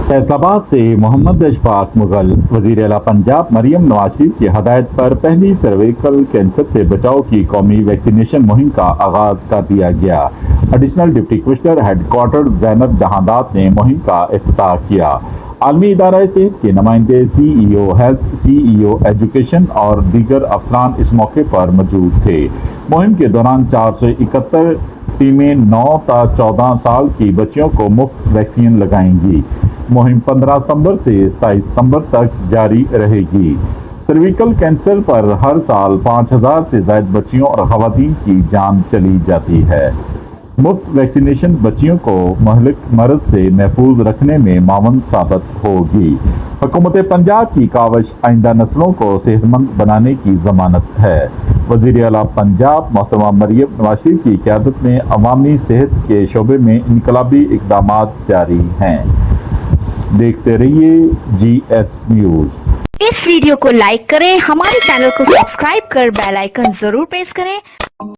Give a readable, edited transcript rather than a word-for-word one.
फैसलाबाद से मोहम्मद अशफाक मुगल वजीर आला पंजाब मरियम नवाज शरीफ की हदायत पर पहली सर्वाइकल कैंसर से बचाव की कौमी वैक्सीनेशन मुहिम का आगाज कर दिया गया। Additional deputy commissioner headquarter Zainab Jahandad ने मुहिम का इफ्तिताह किया। आलमी इदारा सेहत के नुमाइंदे CEO हेल्थ, CEO एजुकेशन और दीगर अफसरान इस मौके पर मौजूद थे। मुहिम के दौरान 471 टीमें 9 ta 14 साल की बच्चियों को मुफ्त वैक्सीन लगाएंगी। मुहिम 15 सितंबर से 27 सितंबर तक जारी रहेगी। सर्विकल कैंसर पर हर साल 5000 से ज्यादा बच्चियों और खवातीन की जान चली जाती है। मुफ्त वैक्सीनेशन बच्चियों को महलिक मर्ज से महफूज रखने में मावन साबित होगी। हुकूमत पंजाब की काविश आइंदा नस्लों को सेहतमंद बनाने की जमानत है। वज़ीर आला पंजाब मोहतरमा मरियम नवाज शरीफ की क़यादत में अवामी सेहत के शोबे में इनकलाबी इक़दामात जारी हैं। देखते रहिए GS न्यूज़। इस वीडियो को लाइक करें, हमारे चैनल को सब्सक्राइब कर बेल आइकन जरूर प्रेस करें